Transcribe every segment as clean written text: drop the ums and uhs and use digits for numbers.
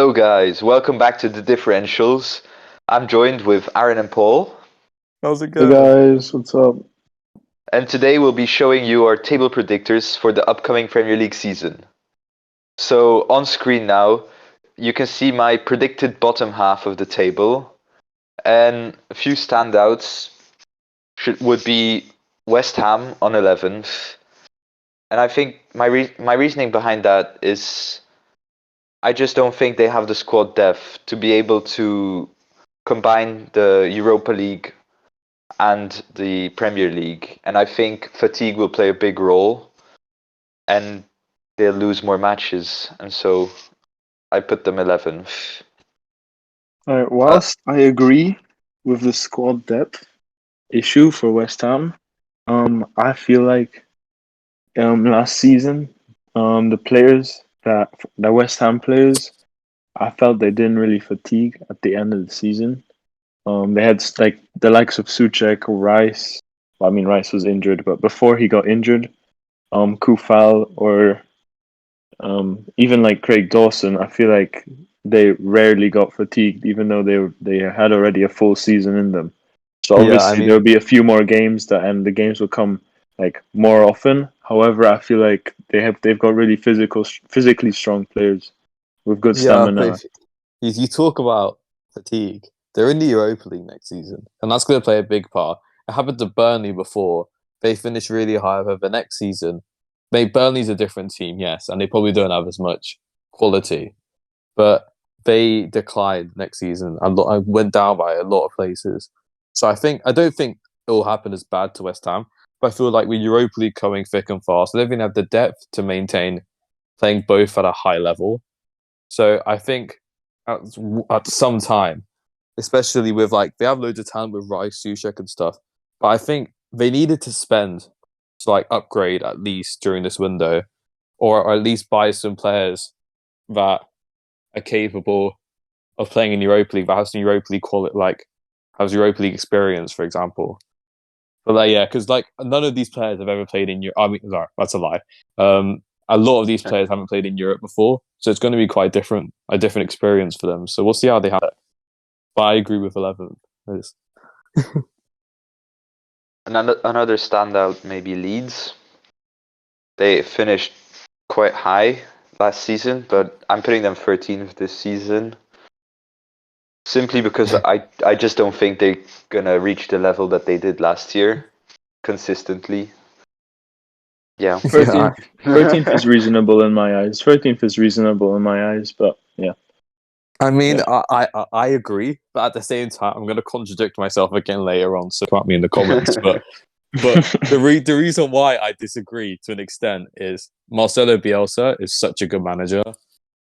Hello, guys. Welcome back to the differentials. I'm joined with Aaron and Paul, How's it Hey going? guys, what's up? and today we'll be showing you our table predictors for the upcoming Premier League season. So, on screen now, you can see my predicted bottom half of the table, and a few standouts would be West Ham on 11th. And I think my reasoning behind that is I just don't think they have the squad depth to be able to combine the Europa League and the Premier League. And I think fatigue will play a big role and they'll lose more matches. And so I put them 11th. Alright, Uh, whilst I agree with the squad depth issue for West Ham, I feel like last season, the players that the West Ham players, I felt they didn't really fatigue at the end of the season. They had like the likes of Suchek, Rice. Well, I mean Rice was injured, but before he got injured, Kufal or even like Craig Dawson, I feel like they rarely got fatigued, even though they had already a full season in them. So Yeah, I obviously mean, there'll be a few more games and the games will come like more often. However, I feel like they've got really physically strong players with good yeah, but stamina. if you talk about fatigue, they're in the Europa League next season, and that's going to play a big part. It happened to Burnley before. They finished really high, however, next season, Burnley's a different team, yes, and they probably don't have as much quality, but they declined next season. I went down by a lot of places. So I don't think it will happen as bad to West Ham, but I feel like with Europa League coming thick and fast, they don't even have the depth to maintain playing both at a high level. So I think at, at some time, especially with like they have loads of talent with Rice, Sushek, and stuff, but I think they needed to spend to like upgrade at least during this window, or at least buy some players that are capable of playing in Europa League, that has some Europa League quality, like has Europa League experience, for example. But like, yeah, because like none of these players have ever played in Europe. I mean, sorry, that's a lie. A lot of these players haven't played in Europe before, so it's going to be quite different, a different experience for them. So we'll see how they have it. But I agree with 11. another standout, maybe Leeds. They finished quite high last season, but I'm putting them 13th this season. Simply because I just don't think they're gonna reach the level that they did last year consistently. Yeah. Yeah, 13th is reasonable in my eyes. 13th is reasonable in my eyes, but yeah, I mean, yeah. I agree, but at the same time, I'm going to contradict myself again later on. So come at me in the comments. But the reason why I disagree to an extent is Marcelo Bielsa is such a good manager.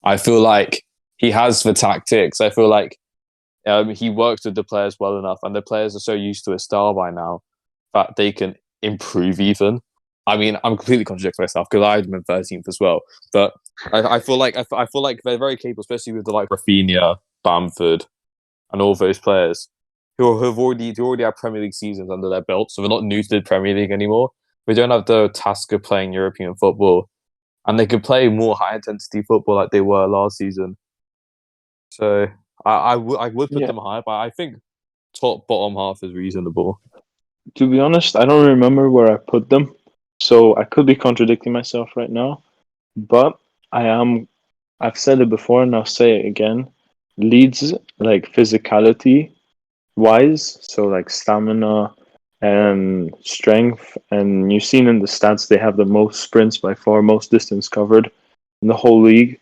I feel like he has the tactics. I feel like he works with the players well enough, and the players are so used to his style by now that they can improve even. I mean, I'm completely contradicting myself because I had them in 13th as well. But I feel like I feel like they're very capable, especially with the like Rafinha, Bamford, and all those players who already have Premier League seasons under their belt, so they're not new to the Premier League anymore. They don't have the task of playing European football, and they could play more high intensity football like they were last season. So I would put Yeah, them high, but I think top bottom half is reasonable. to be honest, I don't remember where I put them, so I could be contradicting myself right now. But I am. I've said it before, and I'll say it again. Leeds like physicality wise, so like stamina and strength, and you've seen in the stats they have the most sprints by far, most distance covered in the whole league.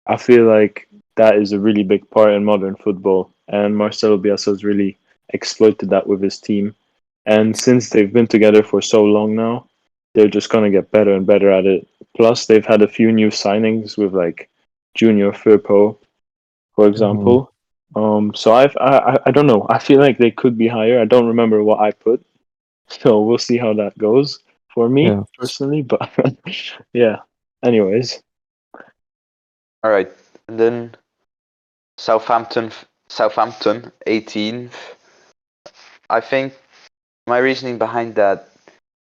I feel like that is a really big part in modern football, and Marcelo Bielsa has really exploited that with his team. And since they've been together for so long now, they're just gonna get better and better at it. Plus, they've had a few new signings with like Junior Firpo, for Mm-hmm. example. So I don't know. I feel like they could be higher. I don't remember what I put, so we'll see how that goes for me Yeah. personally. But yeah. Anyways, All right. And then Southampton, Southampton 18th. I think my reasoning behind that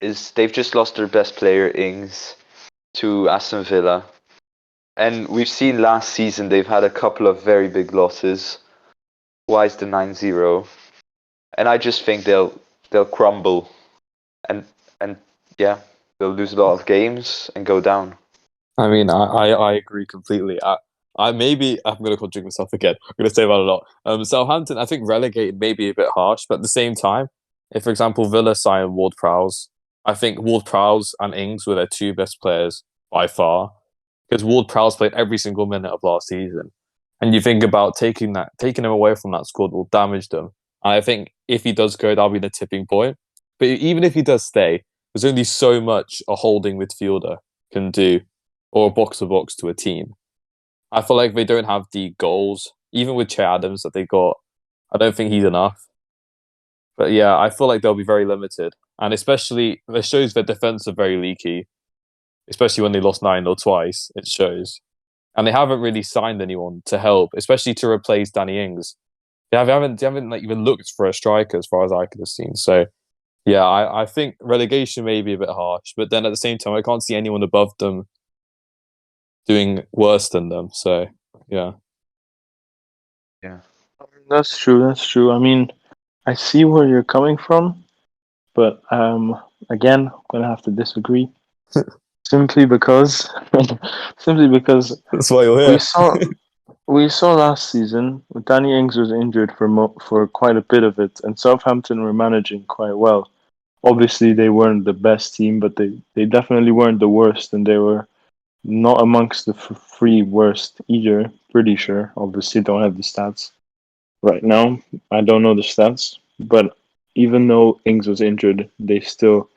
is they've just lost their best player, Ings, to Aston Villa. And we've seen last season they've had a couple of very big losses. Why is the 9-0? And I just think they'll crumble, and yeah, they'll lose a lot of games and go down. I mean, I agree completely. Maybe I'm going to contradict myself again. I'm going to say that a lot. Southampton, I think relegated may be a bit harsh, but at the same time, if for example Villa sign Ward-Prowse, I think Ward-Prowse and Ings were their two best players by far, because Ward-Prowse played every single minute of last season, and you think about taking him away from that squad will damage them. And I think if he does go, that'll be the tipping point. But even if he does stay, there's only so much a holding midfielder can do, or a box-to-box to a team. I feel like they don't have the goals, even with Che Adams that they got. I don't think he's enough. But yeah, I feel like they'll be very limited. And especially, it shows their defense are very leaky, especially when they lost 9-0 twice. It shows. And they haven't really signed anyone to help, especially to replace Danny Ings. They haven't like, even looked for a striker as far as I could have seen. So yeah, I think relegation may be a bit harsh, but then at the same time, I can't see anyone above them doing worse than them. So yeah. Yeah. That's true. That's true. I mean, I see where you're coming from, but again, I'm gonna have to disagree. simply because, simply because That's why you're we here. saw last season Danny Ings was injured for quite a bit of it, and Southampton were managing quite well. Obviously, they weren't the best team, but they definitely weren't the worst, and they were not amongst the three worst either. Pretty sure. Obviously, don't have the stats right now. I don't know the stats, but even though Ings was injured, they still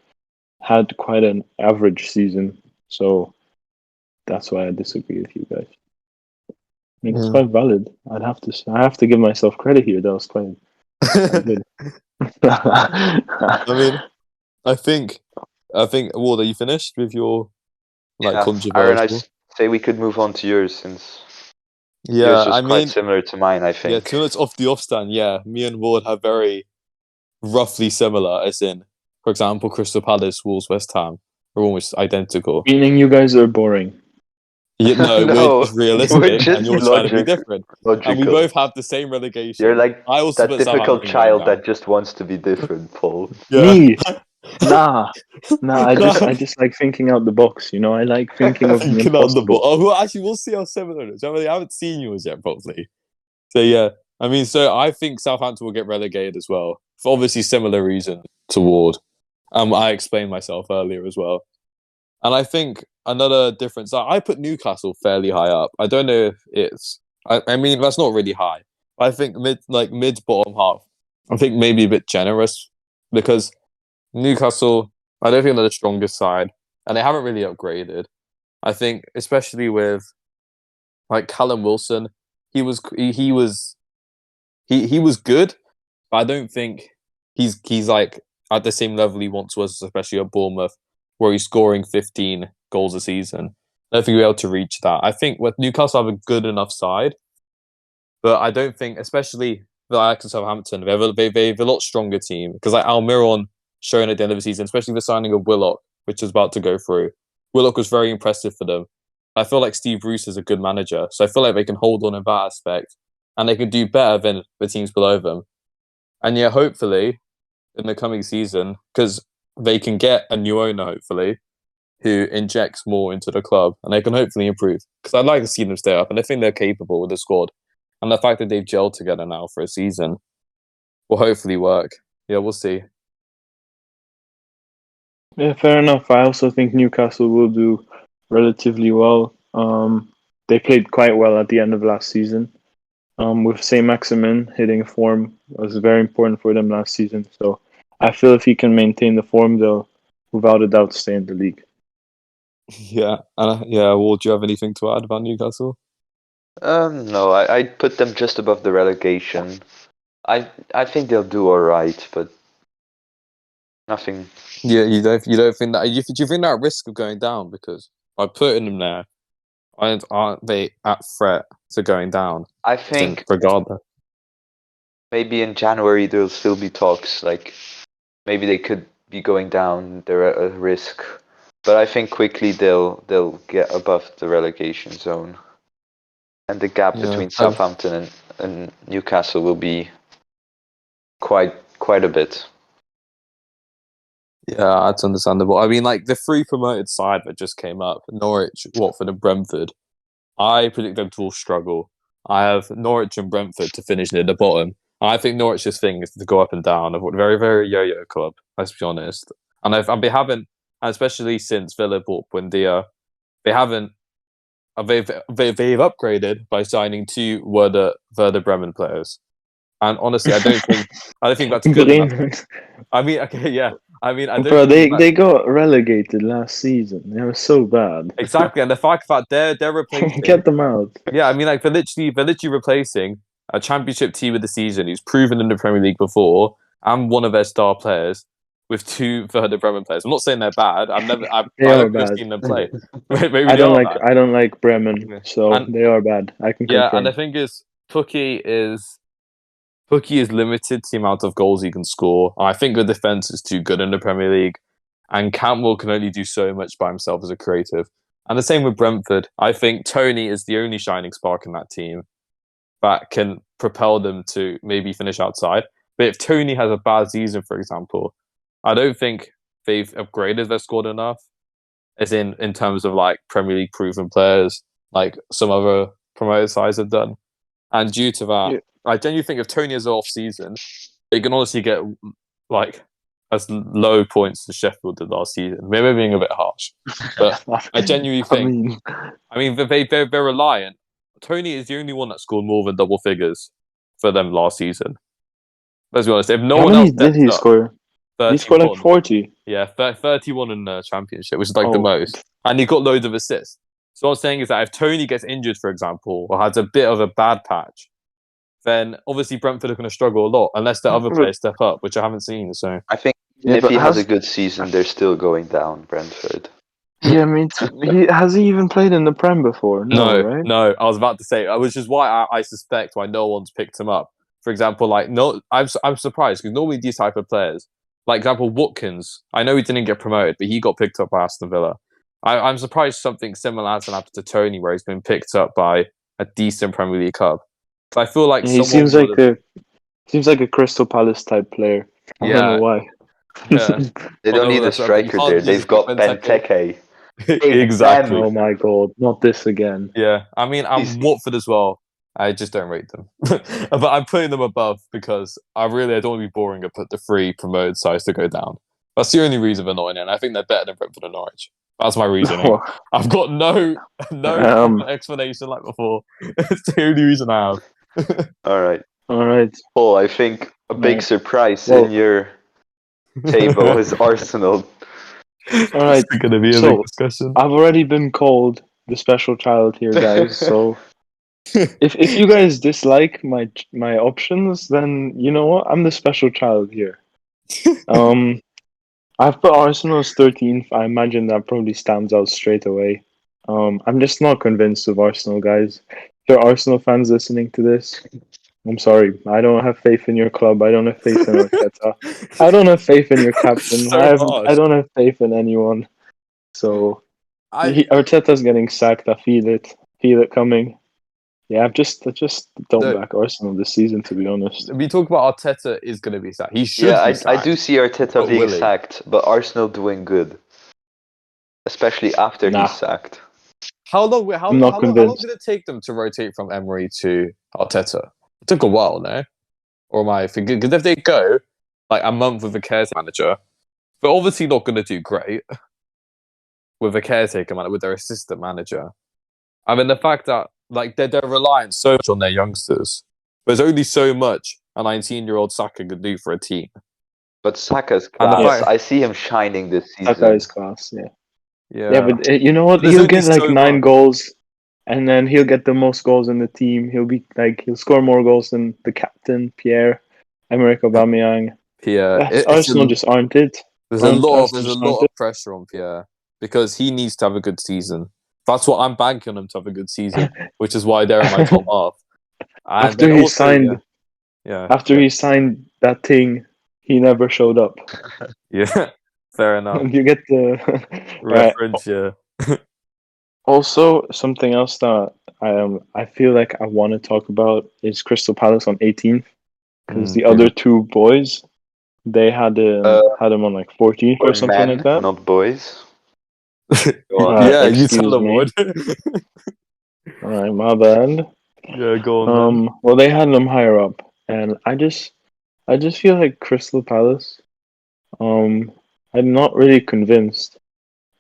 had quite an average season. So that's why I disagree with you guys. I mean, it's quite valid. I have to give myself credit here. That was quite good. I mean, I think, Ward, are you finished with your Yeah, Aaron, controversial? say we could move on to yours since Yeah, yours was I quite mean, similar to mine, I yeah, think. to us off the off stand, yeah, me and Ward have very roughly similar, as in, for example, Crystal Palace, Wolves, West Ham are almost identical. Meaning you guys are boring. No, we're No, just we're realistic, and just you're trying to be different. And we logical. both have the same You're relegation. like I also that put difficult Southampton going child down. that just wants to be different, Paul. Yeah. Me? Nah. I just like thinking out the box, you know. I like thinking of the Thinking on the ball. impossible. Oh, well, actually, we'll see how similar it is. I haven't seen yours yet, probably. So yeah, I mean, so I think Southampton will get relegated as well, for obviously similar reason to Ward. I explained myself earlier as well, and I think another difference. I put Newcastle fairly high up. I don't know if it's. I mean, that's not really high. I think mid bottom half. I think maybe a bit generous because Newcastle. I don't think they're the strongest side, and they haven't really upgraded. I think, especially with like Callum Wilson, he was good, but I don't think he's like at the same level he once was, especially at Bournemouth, where he's scoring 15 goals a season. I don't think we're able to reach that. I think with Newcastle have a good enough side, but I don't think, especially the Ajax and Southampton, they have a lot stronger team because like Almiron showing at the end of the season, especially the signing of Willock, which is about to go through. Willock was very impressive for them. I feel like Steve Bruce is a good manager, so I feel like they can hold on in that aspect and they can do better than the teams below them. And yeah, hopefully in the coming season, because they can get a new owner, hopefully, who injects more into the club and they can hopefully improve. Because I'd like to see them stay up and I think they're capable with the squad. And the fact that they've gelled together now for a season will hopefully work. Yeah, we'll see. Yeah, fair enough. I also think Newcastle will do relatively well. They played quite well at the end of last season. With Saint Maximin hitting form was very important for them last season. So I feel if he can maintain the form, they'll without a doubt stay in the league. Yeah, and yeah. Well, do you have anything to add about Newcastle? No, I'd put them just above the relegation. I think they'll do all right, but nothing. Yeah, you don't think that do you think they're at risk of going down because by putting them there, aren't they at threat to going down? I think Regardless. maybe in January there'll still be talks. Like maybe they could be going down. They're at a risk. but I think quickly they'll get above the relegation zone, and the gap Yeah. between Southampton and Newcastle will be quite a bit. Yeah, that's understandable. I mean, like the three promoted side that just came up, Norwich, Watford, and Brentford. I predict them to all struggle. I have Norwich and Brentford to finish near the bottom. I think Norwich's thing is to go up and down. Of a very, very yo-yo club. Let's be honest. And they haven't, and especially since Villa bought Buendia, they haven't. They've upgraded by signing two Werder Bremen players. And honestly, I don't think that's good enough. Bremen. I mean, okay, yeah. I mean, I don't Bro, think they got relegated last season. They were so bad. exactly, and the fact that they're replacing. Get them out. Yeah, I mean, like they're literally replacing a championship team of the season who's proven in the Premier League before and one of their star players with two Werder Bremen players. I'm not saying they're bad. I've They are never bad. seen them play. Maybe I they don't are like bad. I don't like Bremen, Yeah. so And- they are bad. I can Yeah, confirm. and the thing is, Pukki is limited to the amount of goals he can score. I think the defense is too good in the Premier League, and Cantwell can only do so much by himself as a creative. And the same with Brentford. I think Tony is the only shining spark in that team that can propel them to maybe finish outside. But if Tony has a bad season, for example, I don't think they've upgraded their squad enough, as in terms of like Premier League proven players, like some other promoted sides have done. And due to that, Yeah. I genuinely think if Tony is off season, they can honestly get like as low points as Sheffield did last season. Maybe being a bit harsh, but I genuinely think. I mean, they're reliant. Tony is the only one that scored more than double figures for them last season. Let's be honest. If no how one many else did he score? He scored like 40. Yeah, 31 in the championship, which is like the Oh. most, and he got loads of assists. So what I'm saying is that if Tony gets injured, for example, or has a bit of a bad patch, then obviously Brentford are going to struggle a lot unless the other players step up, which I haven't seen. So I think Yeah, if but he has a has- good season, they're still going down, Brentford. Yeah, I mean, has he even played in the Prem before? No, right? no. I was about to say, which is why I suspect why no one's picked him up. For example, like no, I'm surprised because normally these type of players, like example Watkins, I know he didn't get promoted, but he got picked up by Aston Villa. I'm surprised something similar hasn't happened to Tony, where he's been picked up by a decent Premier League club. I feel like Yeah, he seems like a Crystal Palace type player. I don't know why. Yeah. They don't need a striker there. They've got Benteke. Exactly. Oh my god, not this again. Yeah, I mean, I'm Easy. Watford as well. I just don't rate them, but I'm putting them above because I don't want to be boring and put the three promoted sides to go down. That's the only reason they're not in it. And I think they're better than Brentford and Norwich. That's my reasoning. I've got no explanation like before. It's the only reason I have. All right. Alright. Paul, I think a big Right. surprise Well- in your table is Arsenal. Alright. It's going to be a So, big discussion. I've already been called the special child here, guys. So if you guys dislike my options, then you know what? I'm the special child here. I've put Arsenal as 13th. I imagine that probably stands out straight away. I'm just not convinced of Arsenal, guys. If there are Arsenal fans listening to this, I'm sorry. I don't have faith in your club. I don't have faith in Arteta. I don't have faith in your captain. So I don't have faith in anyone. So Arteta's getting sacked. I feel it. Feel it coming. Yeah, I just don't No. back Arsenal this season, to be honest. We talk about Arteta is going to be sacked. He should Yeah, be I sacked. do see Arteta But being will he? sacked, but Arsenal doing good, especially after Nah. he's sacked. How long? How I'm not long convinced. did it take them to rotate from Emery to Arteta? It took a while, no? Or am I thinking? Because if they go like a month with a caretaker manager, they're obviously not going to do great with a caretaker manager, with their assistant manager. I mean, the fact that like they're relying so much on their youngsters. There's only so much a 19-year-old Saka could do for a team. But Saka's And the class. fact- I see him shining this season. Saka is class. Yeah. Yeah, Yeah, but you know what? There's He'll only get like so 9 much. goals, and then he'll get the most goals in the team. He'll score more goals than the captain, Pierre-Emerick Aubameyang. Arsenal just aren't it. There's Aren't a lot Arsenal of pressure on Pierre because he needs to have a good season. That's what I'm banking on him to have a good season, which is why they're in my top half. And After then he also, signed, yeah, after he signed that thing, he never showed up. yeah. Fair enough. You get the right. Reference, yeah. Also, something else that I feel like I want to talk about is Crystal Palace on 18th, because the other two boys, they had him on like 14th or Or something men, like that. not boys. Go on. Yeah, you Excuse tell them, me. Wood. All right, my bad. Yeah, go on then. Well, they had them higher up, and I just feel like Crystal Palace. I'm not really convinced.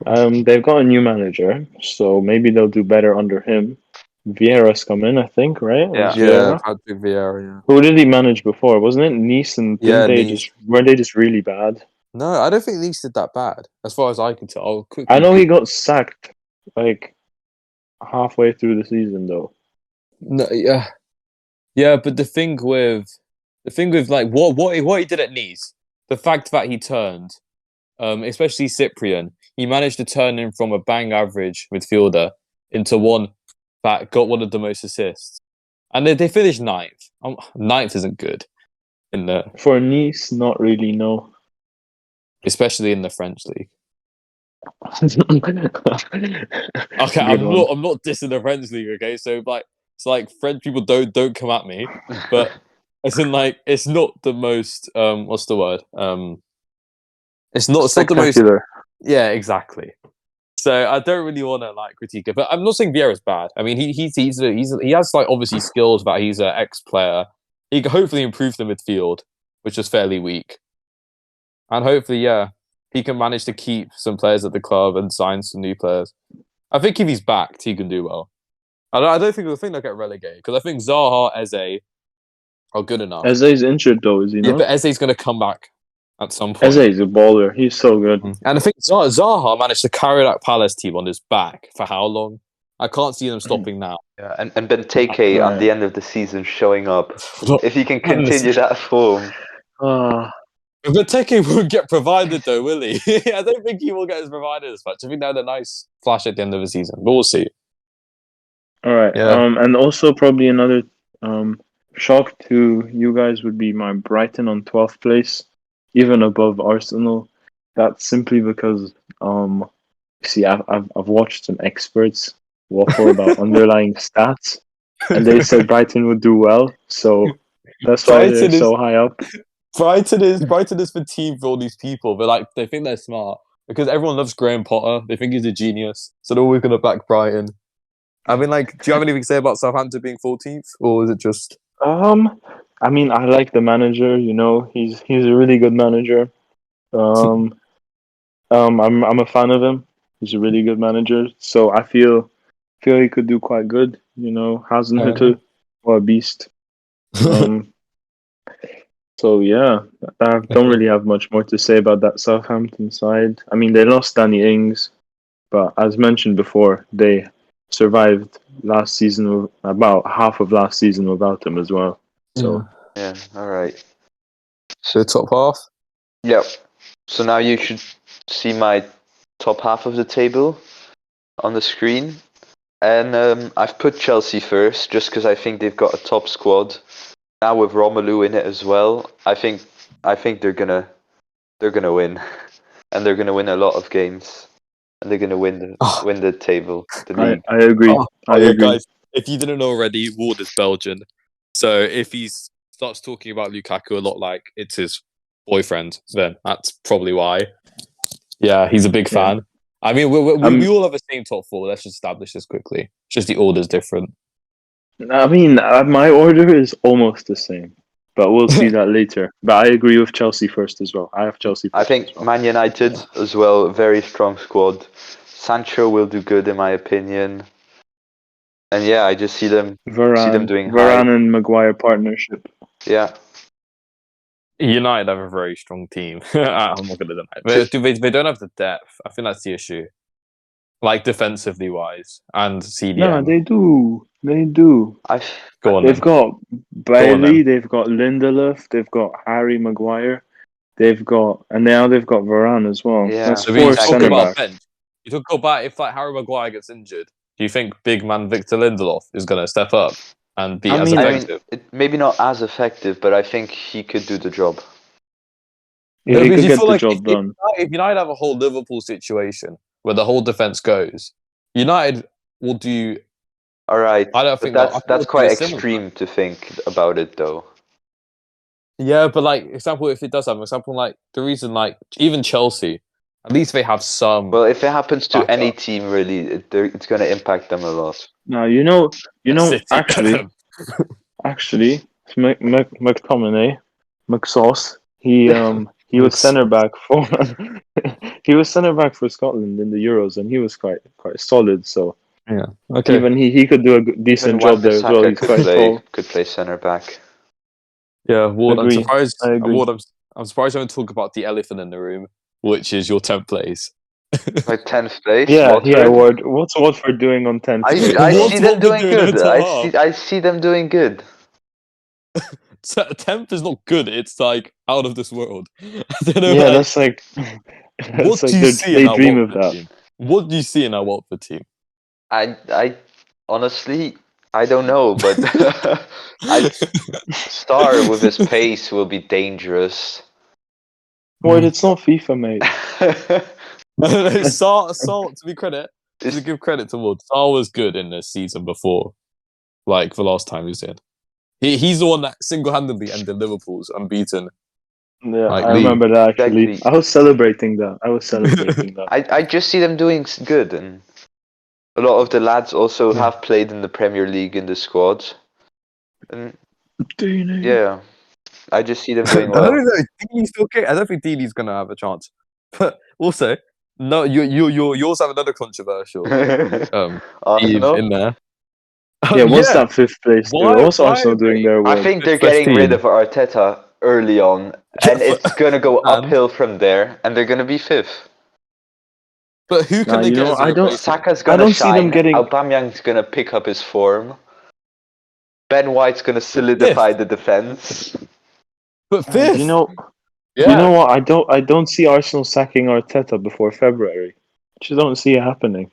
They've got a new manager, so maybe they'll do better under him. Vieira's come in, I think, right? It was Yeah. Yeah, Vieira. Patrick Vieira, yeah. Who did he manage before? Wasn't it Nice? And Yeah, didn't they Nice. weren't they just really bad? No, I don't think Leeds did that bad, as far as I can tell. I'll I quickly know he got sacked like halfway through the season, though. No, yeah, but the thing with like what he did at Nice, the fact that he turned, especially Cyprian, he managed to turn him from a bang average midfielder into one that got one of the most assists, and they finished ninth. Ninth isn't good in the, For Nice, not really. No. especially in the French league. Okay, Good one. I'm not dissing the French league. Okay, so like it's like French people don't come at me, but as in like it's not the most what's the word it's not the most, Spectacular. yeah, exactly. So I don't really want to like critique it, but I'm not saying Vieira's bad. I mean he has like obviously skills that he's an ex player. He can hopefully improve the midfield, which is fairly weak, and hopefully he can manage to keep some players at the club and sign some new players. I think if he's backed, he can do well. I don't think they'll get relegated because I think Zaha, Eze are good enough. Eze's injured though, is he Yeah, not? but Eze's going to come back at some Eze point. is a baller. He's so good. And I think Zaha managed to carry that Palace team on his back for how long? I can't see them stopping now. Yeah, and Benteke on Right. the end of the season showing up. If he can Madness. continue that form. But Teke won't get provided though, will he? I don't think he will get as provided as much. I think they had a nice flash at the end of the season, but we'll see. All right. Yeah. And also probably another shock to you guys would be my Brighton on 12th place, even above Arsenal. That's simply because see, I've watched some experts waffle about underlying stats, and they said Brighton would do well, so that's why they're Brighton is so high up. Brighton is the team for all these people. They think they're smart because everyone loves Graham Potter. They think he's a genius, so they're always going to back Brighton. I mean, like, do you have anything to say about Southampton being 14th, or is it just? I mean, I like the manager. You know, he's a really good manager. I'm a fan of him. He's a really good manager. So I feel he could do quite good. You know, Hasenhüttl, what a beast. Um, so yeah, I don't really have much more to say about that Southampton side. I mean, they lost Danny Ings, but as mentioned before, they survived last season, about half of last season without him as well. So Yeah, alright. So top half. Yep. So now you should see my top half of the table on the screen. And I've put Chelsea first just because I think they've got a top squad. Now with Romelu in it as well, I think they're gonna win. And they're gonna win a lot of games. And they're gonna win the table, the league. I agree. I yeah, agree. guys. If you didn't know already, Ward is Belgian. So if he starts talking about Lukaku a lot like it's his boyfriend, then that's probably why. Yeah, he's a big Yeah. fan. I mean, we all have the same top four. Let's just establish this quickly. It's just the order's different. I mean, my order is almost the same, but we'll see that later. But I agree with Chelsea first as well. I have Chelsea first. I think as well. Man United as well, very strong squad. Sancho will do good in my opinion. And yeah, I just see them doing high. Varane and Maguire partnership. Yeah. United have a very strong team. I'm not going to deny it. They don't have the depth. I think that's the issue. Like defensively wise and CDM. No, they do. They do. Go on. They've Then. got Bailey. They've got Lindelof. They've got Harry Maguire. And now they've got Varane as well. Yeah. That's So four you talk centre about backs. bench. You talk about if like Harry Maguire gets injured. Do you think big man Victor Lindelof is going to step up and be as effective? Maybe not as effective, but I think he could do the job. Yeah, No, he because could you get feel the like job done. if United have a whole Liverpool situation where the whole defense goes, United will do. All right, I don't but think they'll. I think that's they'll do quite a similar. extreme to think about it, though. Yeah, but like example, if it does have example, like the reason, like even Chelsea, at least they have some Well, if it happens to any backup. team, really, it's going to impact them a lot. Now you know, City. actually, McTominay, McSauce, he was center back for he was center back for Scotland in the Euros, and he was quite solid. So Yeah. Okay. even he could do a decent Even job there as well. Wan-Bissaka He's quite tall. could play center back. Yeah, Ward. I'm Agree. surprised. I agree. Ward, I'm surprised you don't talk about the elephant in the room, which is your 10th place. Like 10th place, Yeah, Watford. Ward. What's Watford doing on 10th I place? What's see them Watford doing doing in the good. top half? I see them doing good. 10th is not good. It's like out of this world. I don't know. Yeah, Like, that's like what do you see in they our dream of Watford that. team? What do you see in our Watford team? I honestly, I don't know, but Star with his pace will be dangerous. Ward, it's not FIFA, mate. Saul, to be credit, to give credit to Ward, Saul was good in the season before, like the last time he was in. He's the one that single-handedly ended Liverpool's unbeaten. Yeah, Like, I league. remember that actually. Exactly. I was celebrating that. I just see them doing good, and a lot of the lads also Yeah. have played in the Premier League in the squad. And yeah, I just see them doing I well. don't know. Dini's okay. I don't think Dini's gonna have a chance. But also, no, you also have another controversial team Arsenal. in there. Yeah, what's that fifth place doing? Why? What's Arsenal doing there? I Ward? think they're Fifth getting rid team. of Arteta early on, and it's gonna go And- uphill from there, and they're gonna be fifth. But who can Nah, they you get know, as a I don't- replacement? Saka's I gonna don't see them shine. getting- Aubameyang's gonna pick up his form. Ben White's gonna solidify the defense. But Do fifth. you know? Yeah. You know what? I don't see Arsenal sacking Arteta before February. Just don't see it happening.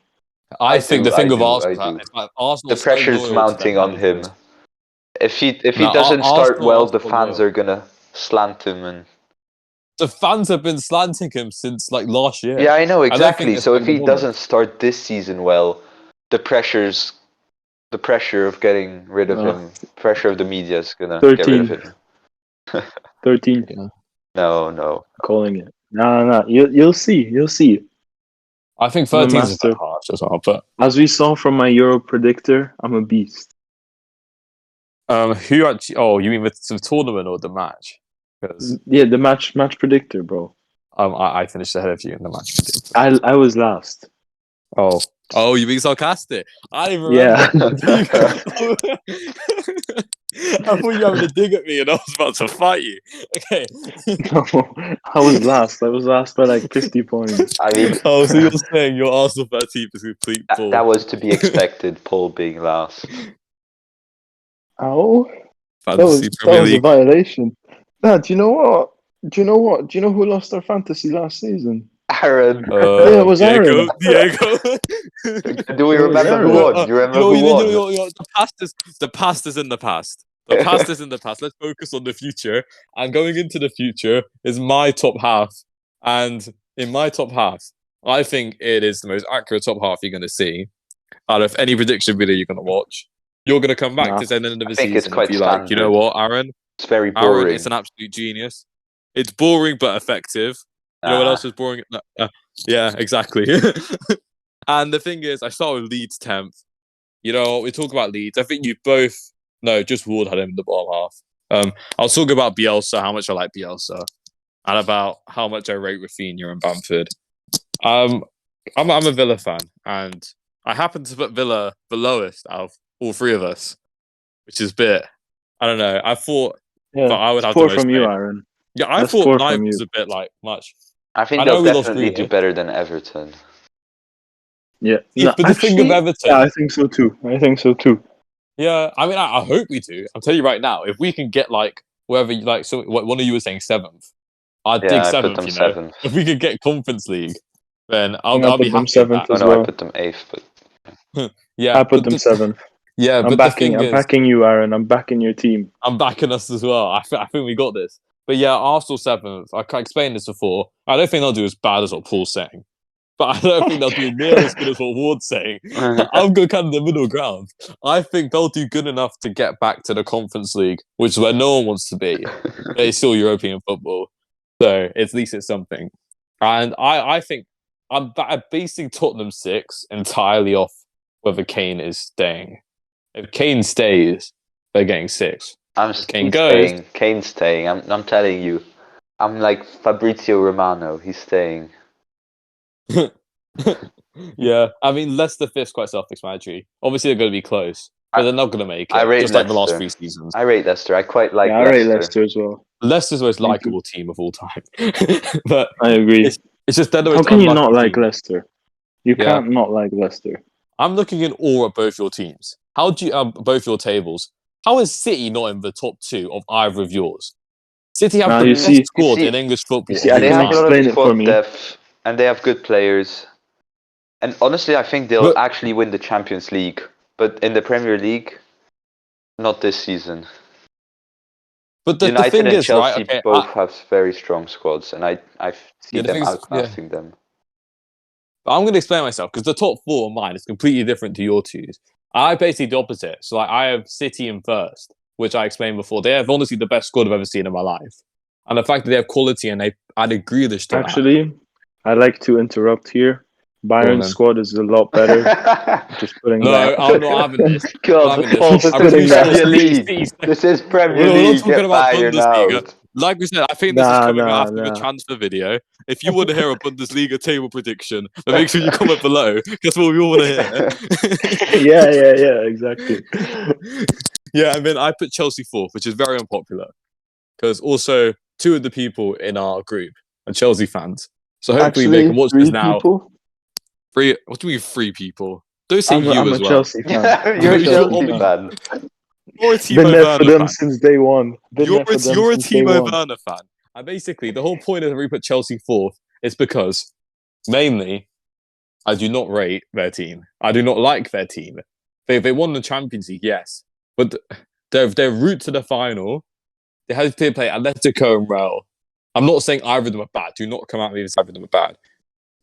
I think do, the thing I with do, Arsenal I do. is like Arsenal. The pressure's mounting on him. If he doesn't start well, the fans are gonna slant him, and The fans have been slanting him since like last year. yeah, I know I don't think exactly. they're So if swinging he the ball doesn't start this season well, the pressure of getting rid of him, pressure of the media is gonna get rid of 13. him. 13. Yeah. No. Calling it. No. You'll see. I think I'm a 13 is a master. bit harsh as well. But As we saw from my Euro predictor, I'm a beast. who actually? Oh, you mean the tournament or the match? Because Yeah, the match predictor, bro. I finished ahead of you in the match. I was last. Oh, you being sarcastic? I didn't Yeah. remember. I thought you were having a dig at me, and I was about to fight you. Okay. No, I was last. I was last by like 50 points. I mean, Oh, so you're saying your Arsenal 13 is complete bull? that was to be expected. Paul being last. Oh, Fantasy that Premier was a League. violation. Nah, do you know what? Do you know who lost their fantasy last season? Aaron. Yeah, it was Aaron. Diego. Do we It was remember who Aaron. won? Do you remember who won? The past is in the past. The past is in the past. Let's focus on the future. And going into the future is my top half. And in my top half, I think it is the most accurate top half you're going to see out of any prediction video you're going to watch. You're going to come back Nah. to the end of the I think it's season quite and be like, you know standard. what, Aaron? It's very Aaron boring. is an absolute genius. It's boring but effective. You know what else is boring? Yeah, exactly. And the thing is, I start with Leeds 10th. You know, we talk about Leeds. I think you both... No, just Ward had him in the bottom half. I'll talk about Bielsa, how much I like Bielsa, and about how much I rate Rafinha and Bamford. I'm a Villa fan, and I happen to put Villa the lowest out of all three of us, which is a bit... I don't know. I thought Yeah, that I would it's have poor the most from you, faith. Aaron. Yeah, I That's thought poor 9th from was you. a bit like much. I think I know they'll we lost definitely do Grealish. better than Everton. Yeah, Yeah, but the thing with Everton, yeah, I think so too. yeah, I mean, I hope we do. I'm telling you right now, if we can get like wherever, like, so what one of you was saying 7th, I'd dig Yeah, I put 7th. them You know, 7th. if we could get Conference League, then I I'll put be them happy with 7th that. Oh as no, I well. put them 8th, but Yeah, I put but them 7th. Yeah, I'm but the thing backing is, you, Aaron. I'm backing your team. I'm backing us as well. I think we got this. But yeah, Arsenal 7th. I can't explain this before. I don't think they'll do as bad as what Paul's saying. But I don't think they'll do near as good as what Ward's saying. I'm going kind of the middle ground. I think they'll do good enough to get back to the Conference League, which is where no one wants to be. But it's still European football. So at least it's something. And I think I'm basing Tottenham 6 entirely off whether Kane is staying. If Kane stays, they're getting 6. Kane goes. Kane's staying. I'm telling you. I'm like Fabrizio Romano. He's staying. Yeah, I mean Leicester 5th's quite self-explanatory. Obviously they're going to be close, but they're not going to make it. I rate just like the last Leicester. 3 seasons. I rate Leicester. I quite like I Leicester. rate Leicester as well. Leicester's the most likable team of all time. But I agree. It's just How can you not like Leicester? You can't not like Leicester. I'm looking in awe at both your teams. How do you both your tables? How is City not in the top 2 of either of yours? City have the best squad in English football. I they can have a lot explain of it for me. depth, and they have good players. And honestly, I think they'll actually win the Champions League. But in the Premier League, not this season. But the United thing and is, Chelsea right? Okay, both have very strong squads, and I see them is, outclassing them. I'm going to explain myself because the top 4 of mine is completely different to your two's. I basically the opposite. So like I have City in first, which I explained before. They have honestly the best squad I've ever seen in my life. And the fact that they have quality and they added Grealish to Actually, I'd like to interrupt here. Bayern's squad is a lot better. Just putting that. I'm not having this. God, Paul's putting that. This is Premier We're League. not talking about Bundesliga. Out. Like we said, I think this is coming after the transfer video. If you want to hear a Bundesliga table prediction, then make sure you comment below. That's what we all want to hear. yeah, exactly. Yeah, and then I put Chelsea 4th, which is very unpopular. Because also, 2 of the people in our group are Chelsea fans. So hopefully they can watch this now. People? 3, what do we mean 3 people? Don't say you I'm as a well. Chelsea fan. You're a Chelsea fan. You're a Timo Been there for them fan. since day one. You're a Timo Werner fan. And basically, the whole point of we put Chelsea 4th is because, mainly, I do not rate their team. I do not like their team. They won the Champions League, yes. But their route to the final, they had to play Atletico and Real. I'm not saying either of them are bad. Do not come at me if either of them are bad.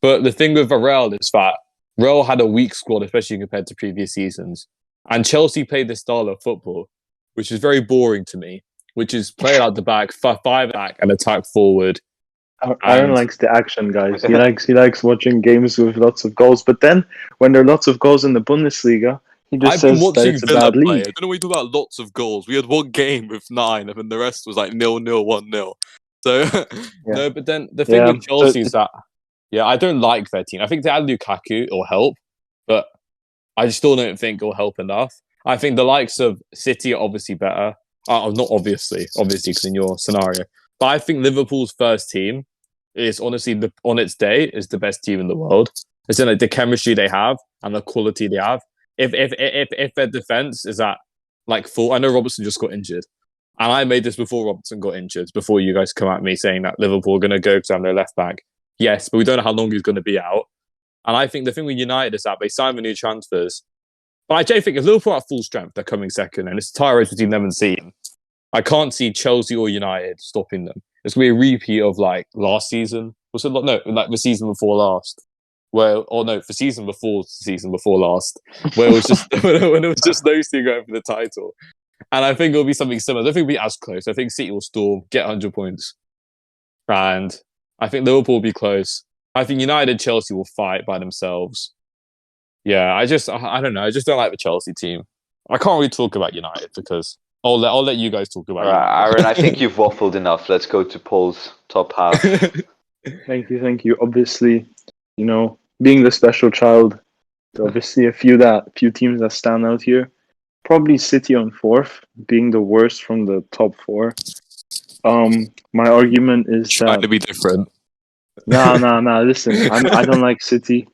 But the thing with Real is that Real had a weak squad, especially compared to previous seasons. And Chelsea played this style of football, which is very boring to me, which is play out the back, 5 back, and attack forward. Aaron likes the action, guys. He likes watching games with lots of goals. But then, when there are lots of goals in the Bundesliga, he just says that it's a bad league. I don't know when we talk about lots of goals. We had one game with 9, and then the rest was like 0-0, 1-0. So, no, but then the thing with Chelsea is that, I don't like their team. I think they add Lukaku will help, but I still don't think it'll help enough. I think the likes of City are obviously better. Not obviously, because in your scenario. But I think Liverpool's first team is honestly, on its day, is the best team in the world. It's in like the chemistry they have and the quality they have. If their defense is at like full, I know Robertson just got injured, and I made this before Robertson got injured. Before you guys come at me saying that Liverpool are going to go because I'm their left back. Yes, but we don't know how long he's going to be out. And I think the thing with United is that they signed the new transfers. But I do think if Liverpool are at full strength, they're coming second, and it's a tie race between them and City. I can't see Chelsea or United stopping them. It's going to be a repeat of like last season. Was it no, like the season before last? The season before last, where it was just when it was just those two going for the title. And I think it'll be something similar. I don't think it'll be as close. I think City will storm, get 100 points, and I think Liverpool will be close. I think United, Chelsea will fight by themselves. Yeah, I don't know. I just don't like the Chelsea team. I can't really talk about United because I'll let you guys talk about it. Aaron, I think you've waffled enough. Let's go to Paul's top half. Thank you. Obviously, being the special child, obviously a few teams that stand out here. Probably City on 4th, being the worst from the top 4. My argument is trying to be different. No. Listen, I don't like City.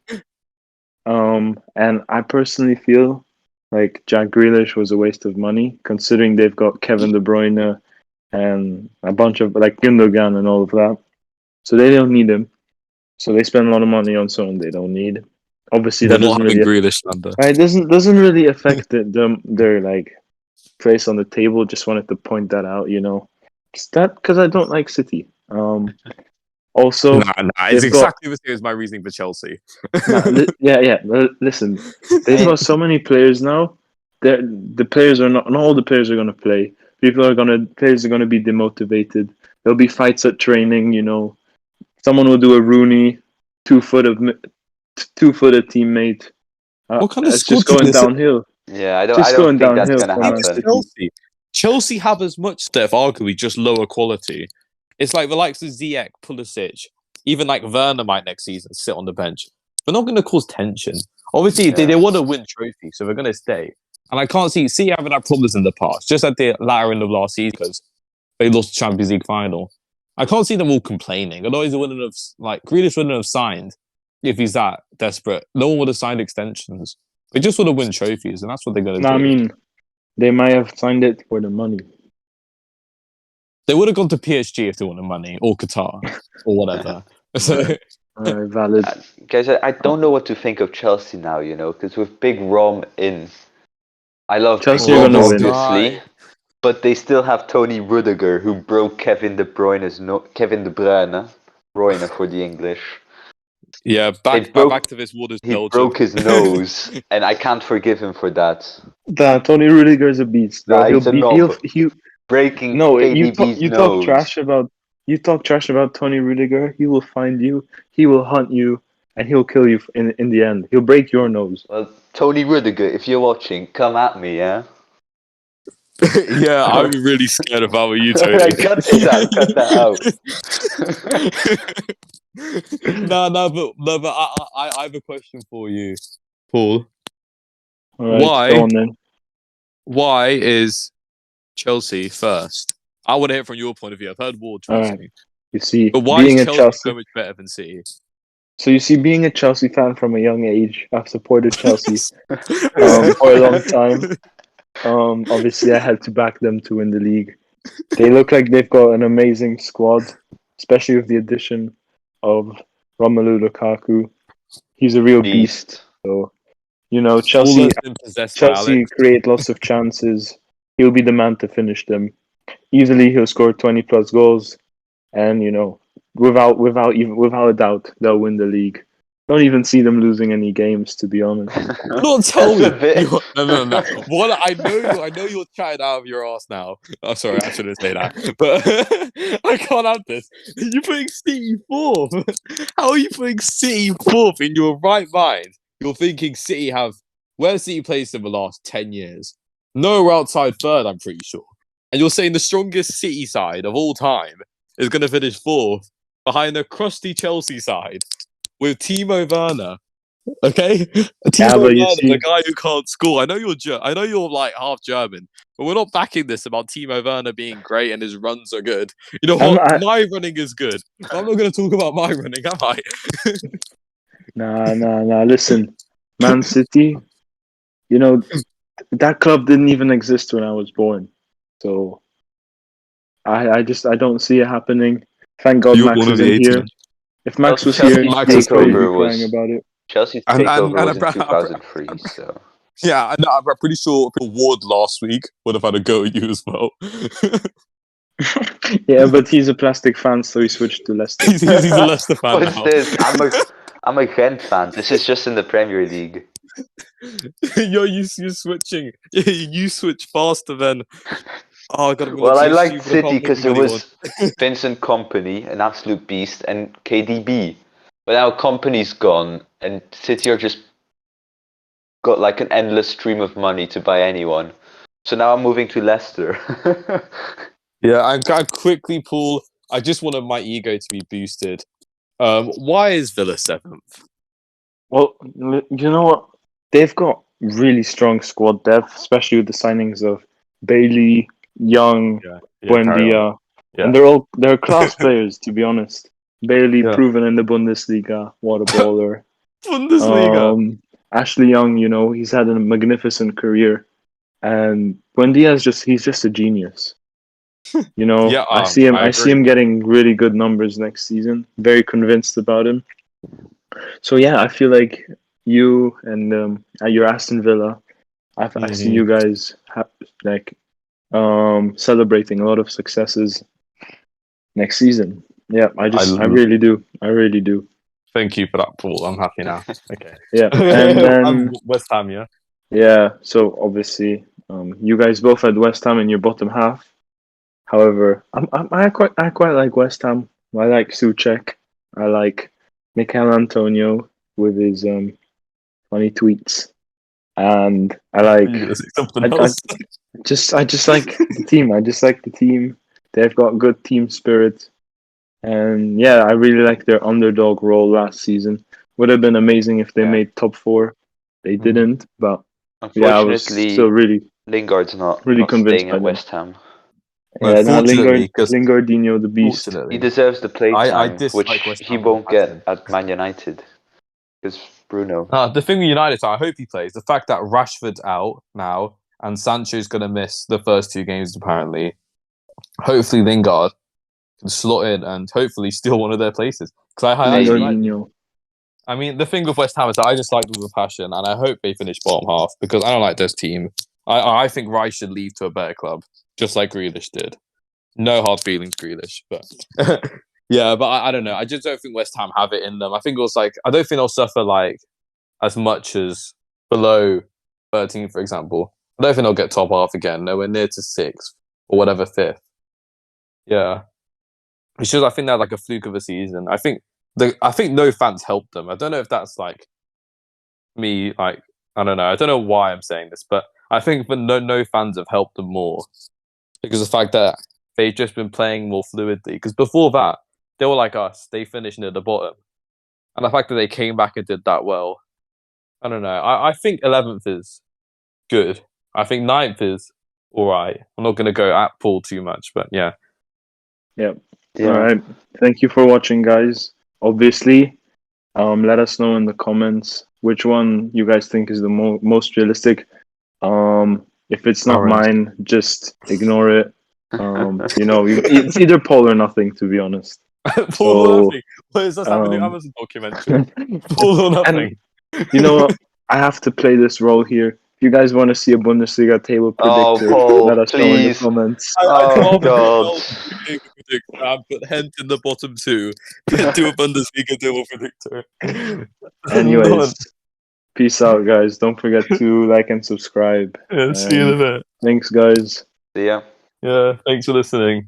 And I personally feel like Jack Grealish was a waste of money, considering they've got Kevin De Bruyne and a bunch of like Gundogan and all of that. So they don't need him. So they spend a lot of money on someone they don't need. Obviously, that doesn't really doesn't really affect their like place on the table. Just wanted to point that out. Is that because I don't like City? Also, Nah. It's they've got exactly the same as my reasoning for Chelsea. Listen, I they've mean, got so many players now. The players are not all the players are going to play. Players are gonna be demotivated. There'll be fights at training. Someone will do a Rooney, 2 foot of 2 footed teammate. What kind of It's just squad do going this? downhill. yeah, I Just don't going think that's downhill gonna for Man It's happen. City. Chelsea. Chelsea have as much stuff, arguably just lower quality. It's like the likes of Ziyech, Pulisic, even like Werner might next season sit on the bench. They're not going to cause tension. Obviously, they Yeah. want to win trophies, so they're going to stay. And I can't see having had problems in the past, just at the latter end of last season because they lost the Champions League final. I can't see them all complaining. Otherwise, they wouldn't have Grealish wouldn't have signed if he's that desperate. No one would have signed extensions. They just want to win trophies, and that's what they're going No, to I do. mean they might have signed it for the money. They would have gone to PSG if they wanted money, or Qatar, or whatever. So, Valid. Guys, I don't know what to think of Chelsea now, because with Big Rom in, I love Big Chelsea are Rom, gonna win. obviously, but they still have Tony Rudiger, who broke Kevin De Bruyne, Bruyne for the English. yeah, They back broke, to this Waters he Belgium. broke his nose, and I can't forgive him for that. Tony Rudiger is a beast, bro. He's a knob. Breaking No, KDB's nose. you talk trash about Tony Rudiger. He will find you. He will hunt you, and he'll kill you in the end. He'll break your nose. Well, Tony Rudiger, if you're watching, come at me, yeah? Yeah, I'm really scared if I were you, Tony. Cut this out. Cut that out. No, but I have a question for you, Paul. All right, go on then. Why is Chelsea first? I want to hear it from your point of view. I've heard Ward, trust me. You see, But why is Chelsea so much better than City? So you see, being a Chelsea fan from a young age, I've supported Chelsea for a long time. Obviously, I had to back them to win the league. They look like they've got an amazing squad, especially with the addition of Romelu Lukaku. He's a real beast. So, Chelsea create lots of chances. He'll be the man to finish them. Easily, he'll score 20 plus goals, and without a doubt, they'll win the league. Don't even see them losing any games, to be honest. Don't tell me. No. What I know you're chatting out of your ass now. I'm sorry, I shouldn't say that. But I can't have this. You're putting City fourth. How are you putting City fourth in your right mind? You're thinking City have where City placed in the last 10 years. Nowhere outside third, I'm pretty sure. And you're saying the strongest City side of all time is going to finish fourth behind the crusty Chelsea side with Timo Werner. Okay, Timo Werner, the guy who can't score. I know you're like half German, but we're not backing this about Timo Werner being great and his runs are good. You know what? My running is good. I'm not going to talk about my running, am I? Nah. Listen, Man City. That club didn't even exist when I was born, so I don't see it happening. Thank God Max isn't here. If Max was here, he'd be crying about it. Chelsea's takeover was in 2003, so... Yeah, I'm pretty sure Ward last week would have had a go at you as well. Yeah, but he's a plastic fan, so he switched to Leicester. he's a Leicester fan What's now. this? I'm a Gent fan. This is just in the Premier League. You're switching. You switch faster than... Oh, God, well, I liked City because it was Vincent Kompany, an absolute beast, and KDB. But now Kompany's gone, and City are just got like an endless stream of money to buy anyone. So now I'm moving to Leicester. Yeah, I quickly, Paul. I just wanted my ego to be boosted. Why is Villa 7th? Well, you know what? They've got really strong squad depth, especially with the signings of Bailey, Young, Buendia, and they're class players. To be honest, Bailey proven in the Bundesliga, what a baller! Bundesliga. Ashley Young, he's had a magnificent career, and Buendia he's just a genius. I see him getting really good numbers next season. Very convinced about him. So yeah, I feel like you and your Aston Villa, I see you guys celebrating a lot of successes next season. Yeah, I I really do. I really do. Thank you for that, Paul. I'm happy now. Okay. Yeah, and I'm then West Ham, yeah. yeah. So obviously, you guys both had West Ham in your bottom half. However, I quite like West Ham. I like Suchek. I like Mikel Antonio with his funny tweets, and I You're like gonna say something I else. I just like the team. I just like the team. They've got good team spirit, and yeah, I really like their underdog role last season. Would have been amazing if they Yeah. made top four. They Mhm. didn't, but yeah, I was Unfortunately, still Lingard's not really convinced staying by at them. West Ham. Yeah, now Unfortunately, because Lingardinho the beast. He fortunately, deserves the I playtime, dislike which West he Ham with a won't get passion. at Man United because Bruno. The thing with United, I hope he plays. The fact that Rashford's out now and Sancho's going to miss the first 2 games, apparently. Hopefully, Lingard can slot in and hopefully steal one of their places. Because I actually Maybe. like them. Lingardinho. I mean, the thing with West Ham is that I just like them with a passion, and I hope they finish bottom half because I don't like this team. I think Rice should leave to a better club, just like Grealish did. No hard feelings, Grealish, but yeah, but I don't know. I just don't think West Ham have it in them. I think it was like I don't think they'll suffer like as much as below 13, for example. I don't think they'll get top half again. Nowhere near to sixth or whatever fifth. Yeah, it's just I think they're like a fluke of a season. I think no fans helped them. I don't know if that's like me. Like I don't know. I don't know why I'm saying this, but I think that no fans have helped them more because of the fact that they've just been playing more fluidly. Because before that, they were like us. They finished near the bottom, and the fact that they came back and did that well, I don't know. I think 11th is good. I think ninth is all right. I'm not going to go at Paul too much, but yeah. Yeah. All Yeah. right. Thank you for watching, guys. Obviously, let us know in the comments which one you guys think is the most realistic. If it's not Orange. mine, just ignore it. It's either Paul or nothing, to be honest. Paul or So, nothing. What is this having an um, Amazon documentary? Paul or and nothing. you know what? I have to play this role here. If you guys want to see a Bundesliga table Oh, predictor, let Paul, us know in the please. comments. I'd Oh, rather do God. well table predictor and put Hent in the bottom two than do a Bundesliga table predictor. Anyways, None. peace out, guys. Don't forget to like and subscribe. Yeah, see you in a And bit. thanks, guys. See ya. Yeah, thanks for listening.